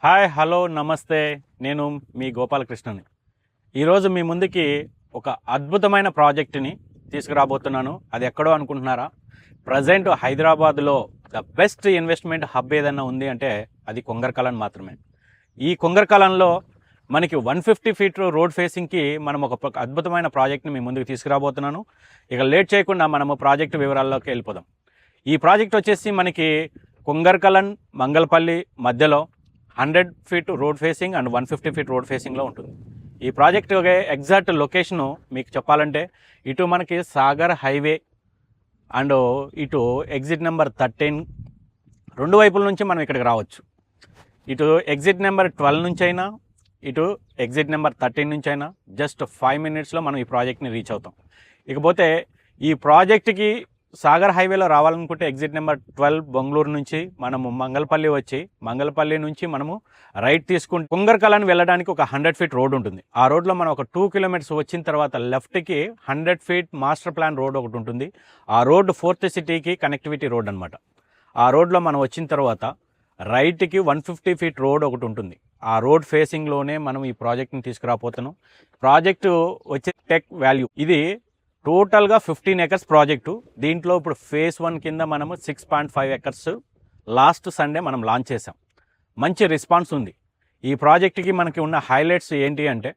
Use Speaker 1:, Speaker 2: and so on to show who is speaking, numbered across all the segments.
Speaker 1: Hi hello నమస్తే. నేను మీ గోపాలకృష్ణని. ఈరోజు మీ ముందుకి ఒక అద్భుతమైన ప్రాజెక్టుని తీసుకురాబోతున్నాను. అది ఎక్కడో అనుకుంటున్నారా? ప్రజెంట్ హైదరాబాద్లో ద బెస్ట్ ఇన్వెస్ట్మెంట్ హబ్ ఏదైనా ఉంది అంటే అది కొంగరకలాన్ మాత్రమే. ఈ కొంగరకలాన్లో మనకి 150 ఫీట్ రోడ్ ఫేసింగ్కి మనం ఒక అద్భుతమైన ప్రాజెక్ట్ని మీ ముందుకు తీసుకురాబోతున్నాను. ఇక లేట్ చేయకుండా మనము ప్రాజెక్టు వివరాల్లోకి వెళ్ళిపోదాం. ఈ ప్రాజెక్ట్ వచ్చేసి మనకి కొంగరకలాన్ మంగళపల్లి మధ్యలో 100 feet road facing and 150 feet road ఫేసింగ్లో ఉంటుంది. ఈ ప్రాజెక్ట్ ఎగ్జాక్ట్ లొకేషను మీకు చెప్పాలంటే ఇటు మనకి సాగర్ హైవే అండ్ ఇటు ఎగ్జిట్ నెంబర్ 13 రెండు వైపుల నుంచి మనం ఇక్కడికి రావచ్చు. ఇటు ఎగ్జిట్ నెంబర్ 12 నుంచి అయినా ఇటు ఎగ్జిట్ నెంబర్ 13 నుంచి అయినా జస్ట్ 5 మినిట్స్లో మనం ఈ ప్రాజెక్ట్ని రీచ్ అవుతాం. ఇకపోతే ఈ ప్రాజెక్ట్కి సాగర్ హైవేలో రావాలనుకుంటే ఎగ్జిట్ నెంబర్ 12 బెంగళూరు నుంచి మనము మంగళపల్లి వచ్చి మంగళపల్లి నుంచి మనము రైట్ తీసుకుంటే కొంగరకలాన్ వెళ్ళడానికి ఒక 100 ఫీట్ రోడ్ ఉంటుంది. ఆ రోడ్లో మనం ఒక 2 కిలోమీటర్స్ వచ్చిన తర్వాత లెఫ్ట్కి 100 ఫీట్ మాస్టర్ ప్లాన్ రోడ్ ఒకటి ఉంటుంది. ఆ రోడ్ 4th సిటీకి కనెక్టివిటీ రోడ్ అనమాట. ఆ రోడ్లో మనం వచ్చిన తర్వాత రైట్కి 150 ఫీట్ రోడ్ ఒకటి ఉంటుంది. ఆ రోడ్ ఫేసింగ్లోనే మనం ఈ ప్రాజెక్ట్ని తీసుకురాపోతున్నాం. ప్రాజెక్టు వచ్చే టెక్ వాల్యూ ఇది టోటల్గా 15 ఎకర్స్ ప్రాజెక్టు. దీంట్లో ఇప్పుడు ఫేజ్ 1 కింద మనము 6.5 ఎకర్స్ లాస్ట్ సండే మనం లాంచ్ చేసాం. మంచి రెస్పాన్స్ ఉంది. ఈ ప్రాజెక్ట్కి మనకి ఉన్న హైలైట్స్ ఏంటి అంటే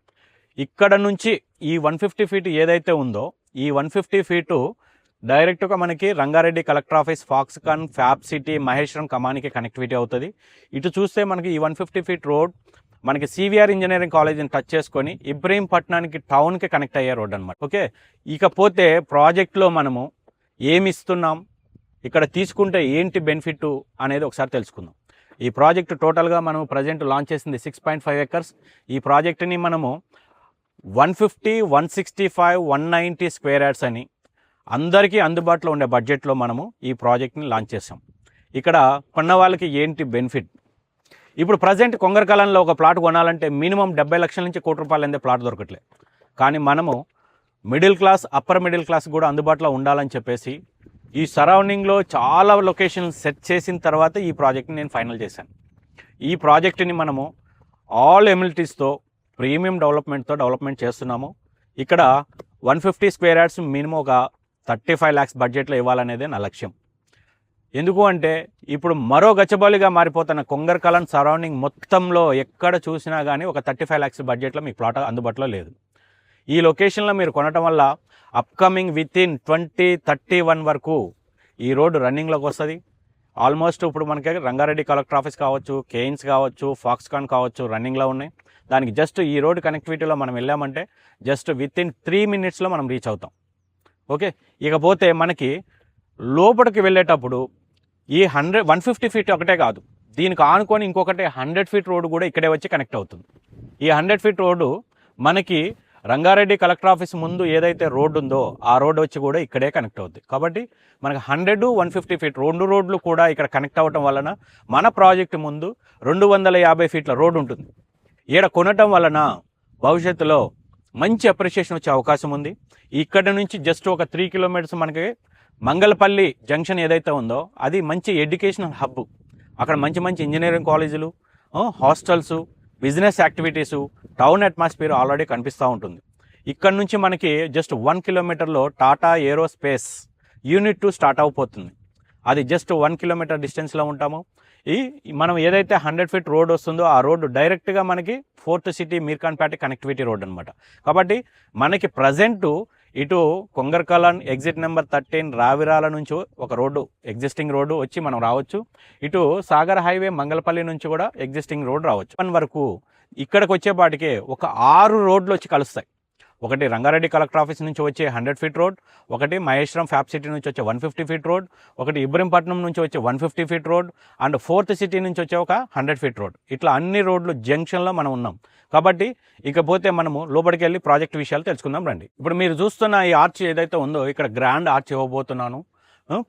Speaker 1: ఇక్కడ నుంచి ఈ 150 ఫీట్ ఏదైతే ఉందో ఈ 150 ఫీటు డైరెక్ట్గా మనకి Rangareddy collector office, Foxconn, Fab City, Maheshwaram, కమానికి కనెక్టివిటీ అవుతుంది. ఇటు చూస్తే మనకి ఈ 150 ఫీట్ రోడ్ మనకి సివిఆర్ ఇంజనీరింగ్ కాలేజీని టచ్ చేసుకొని ఇబ్రహీంపట్నానికి టౌన్కి కనెక్ట్ అయ్యే రోడ్ అనమాట. ఓకే, ఇకపోతే ప్రాజెక్ట్లో మనము ఏమి ఇస్తున్నాం, ఇక్కడ తీసుకుంటే ఏంటి బెనిఫిట్ అనేది ఒకసారి తెలుసుకుందాం. ఈ ప్రాజెక్టు టోటల్గా మనం ప్రజెంట్ లాంచ్ చేసింది 6.5 ఎకర్స్. ఈ ప్రాజెక్టుని మనము 150, 165, 190 స్క్వేర్ యార్డ్స్ అని అందరికీ అందుబాటులో ఉండే బడ్జెట్లో మనము ఈ ప్రాజెక్ట్ని లాంచ్ చేసాం. ఇక్కడ కొన్న వాళ్ళకి ఏంటి బెనిఫిట్? ఇప్పుడు ప్రజెంట్ కొంగరకలాన్లో ఒక ప్లాట్ కొనాలంటే మినిమం 70 లక్షల నుంచి ₹1 కోటి అందే ప్లాట్ దొరకట్లేదు. కానీ మనము middle class, upper middle class కూడా అందుబాటులో ఉండాలని చెప్పేసి ఈ సరౌండింగ్లో చాలా లొకేషన్ సెట్ చేసిన తర్వాత ఈ ప్రాజెక్ట్ని నేను ఫైనల్ చేశాను. ఈ ప్రాజెక్టుని మనము ఆల్ ఎమ్యూనిటీస్తో ప్రీమియం డెవలప్మెంట్ చేస్తున్నాము. ఇక్కడ 150 స్క్వేర్ యార్డ్స్ మినిమం ఒక 35 lakhs బడ్జెట్లో ఇవ్వాలనేదే నా లక్ష్యం. ఎందుకు అంటే ఇప్పుడు మరో గచ్చబౌలిగా మారిపోతున్న కొంగరకలాన్ సరౌండింగ్ మొత్తంలో ఎక్కడ చూసినా కానీ ఒక 35 lakhs బడ్జెట్లో మీకు ప్లాట్ అందుబాటులో లేదు. ఈ లొకేషన్లో మీరు కొనటం వల్ల అప్కమింగ్ వితిన్ 2031 వరకు ఈ రోడ్డు రన్నింగ్లోకి వస్తుంది. ఆల్మోస్ట్ ఇప్పుడు మనకి రంగారెడ్డి కలెక్టర్ ఆఫీస్ కావచ్చు, కేయిన్స్ కావచ్చు, ఫాక్స్కాన్ కావచ్చు రన్నింగ్లో ఉన్నాయి. దానికి జస్ట్ ఈ రోడ్డు కనెక్టివిటీలో మనం వెళ్ళామంటే జస్ట్ వితిన్ 3 మినిట్స్లో మనం రీచ్ అవుతాం. ఓకే, ఇకపోతే మనకి లోపలికి వెళ్ళేటప్పుడు ఈ 150 ఫీట్ ఒకటే కాదు, దీనికి ఆనుకొని ఇంకొకటి 100 ఫీట్ రోడ్డు కూడా ఇక్కడే వచ్చి కనెక్ట్ అవుతుంది. ఈ 100 ఫీట్ రోడ్డు మనకి రంగారెడ్డి కలెక్టర్ ఆఫీస్ ముందు ఏదైతే రోడ్డు ఉందో ఆ రోడ్డు వచ్చి కూడా ఇక్కడే కనెక్ట్ అవుతుంది. కాబట్టి మనకి 100, 150 ఫీట్ రెండు రోడ్లు కూడా ఇక్కడ కనెక్ట్ అవ్వటం వలన మన ప్రాజెక్టు ముందు 250 ఫీట్ల రోడ్డు ఉంటుంది. ఈడ కొనటం వలన భవిష్యత్తులో మంచి అప్రిషియేషన్ వచ్చే అవకాశం ఉంది. ఇక్కడ నుంచి జస్ట్ ఒక 3 కిలోమీటర్స్ మనకి మంగళపల్లి జంక్షన్ ఏదైతే ఉందో అది మంచి ఎడ్యుకేషనల్ హబ్. అక్కడ మంచి మంచి ఇంజనీరింగ్ కాలేజీలు, hostels, business activities, town atmosphere already కనిపిస్తూ ఉంటుంది. ఇక్కడ నుంచి మనకి జస్ట్ 1 కిలోమీటర్లో టాటా ఏరోస్పేస్ యూనిట్ 2 స్టార్ట్ అయిపోతుంది. అది జస్ట్ 1 కిలోమీటర్ డిస్టెన్స్లో ఉంటాము. మనం ఏదైతే 100 ఫీట్ రోడ్ వస్తుందో ఆ రోడ్డు డైరెక్ట్గా మనకి 4th city Meerkhanpet connectivity road అనమాట. కాబట్టి మనకి ప్రజెంటు ఇటు కొంగరకలాన్ ఎగ్జిట్ నెంబర్ 13 రావిరాల నుంచి ఒక రోడ్డు ఎగ్జిస్టింగ్ రోడ్డు వచ్చి మనం రావచ్చు. ఇటు సాగర్ హైవే మంగళపల్లి నుంచి కూడా ఎగ్జిస్టింగ్ రోడ్ రావచ్చు. 1 వరకు ఇక్కడికి వచ్చేపాటికే ఒక 6 రోడ్లు వచ్చి కలుస్తాయి. ఒకటి రంగారెడ్డి కలెక్టర్ ఆఫీస్ నుంచి వచ్చే 100 ఫీట్ రోడ్, ఒకటి మహేశ్వరం ఫ్యాబ్ సిటీ నుంచి వచ్చే 150 ఫీట్ రోడ్, ఒకటి ఇబ్రహీంపట్నం నుంచి వచ్చే 150 feet road and 4th city నుంచి వచ్చే ఒక 100 ఫీట్ రోడ్. ఇట్లా అన్ని రోడ్లు జంక్షన్లో మనం ఉన్నాం. కాబట్టి ఇకపోతే మనము లోపలికి వెళ్ళి ప్రాజెక్ట్ విషయాలు తెలుసుకుందాం రండి. ఇప్పుడు మీరు చూస్తున్న ఈ ఆర్చ్ ఏదైతే ఉందో ఇక్కడ గ్రాండ్ ఆర్చ్ ఇవ్వబోతున్నాను.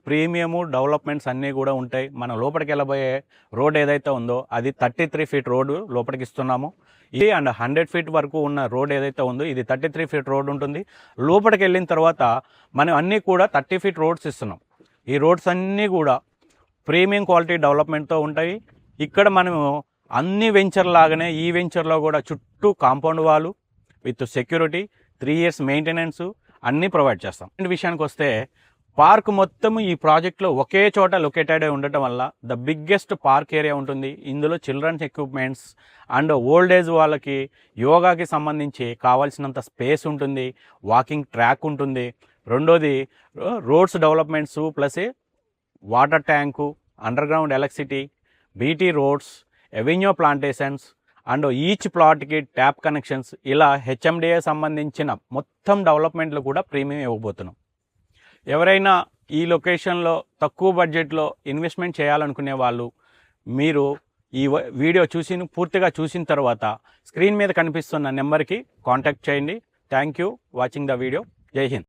Speaker 1: ప్రీమియము డెవలప్మెంట్స్ అన్నీ కూడా ఉంటాయి. మనం లోపలికి వెళ్ళబోయే రోడ్ ఏదైతే ఉందో అది 33 ఫీట్ రోడ్డు లోపలికి ఇస్తున్నాము. ఇది అండ్ 100 ఫీట్ వరకు ఉన్న రోడ్ ఏదైతే ఉందో ఇది 33 ఫీట్ రోడ్ ఉంటుంది. లోపలికి వెళ్ళిన తర్వాత మనం అన్నీ కూడా 30 ఫీట్ రోడ్స్ ఇస్తున్నాం. ఈ రోడ్స్ అన్నీ కూడా ప్రీమియం క్వాలిటీ డెవలప్మెంట్తో ఉంటాయి. ఇక్కడ మనము అన్ని వెంచర్ లాగానే ఈ వెంచర్లో కూడా చుట్టూ కాంపౌండ్ వాళ్ళు విత్ సెక్యూరిటీ 3 years మెయింటెనెన్స్ అన్నీ ప్రొవైడ్ చేస్తాం. విషయానికి వస్తే పార్క్ మొత్తం ఈ ప్రాజెక్ట్లో ఒకే చోట లొకేటెడ్ అయి ఉండటం వల్ల ద బిగ్గెస్ట్ పార్క్ ఏరియా ఉంటుంది. ఇందులో childrens equipments and old age వాళ్ళకి యోగాకి సంబంధించి కావాల్సినంత స్పేస్ ఉంటుంది, వాకింగ్ ట్రాక్ ఉంటుంది. రెండోది roads developments plus water tank, underground electricity, BT roads, avenue plantations and each ప్లాట్కి ట్యాప్ కనెక్షన్స్, ఇలా హెచ్ఎండిఏ సంబంధించిన మొత్తం డెవలప్మెంట్లు కూడా ప్రీమియం ఇవ్వబోతున్నాం. ఎవరైనా ఈ లొకేషన్లో తక్కువ బడ్జెట్లో ఇన్వెస్ట్మెంట్ చేయాలనుకునే వాళ్ళు మీరు ఈ వీడియో పూర్తిగా చూసిన తర్వాత స్క్రీన్ మీద కనిపిస్తున్న నెంబర్కి కాంటాక్ట్ చేయండి. Thank you watching the video. జై హింద్.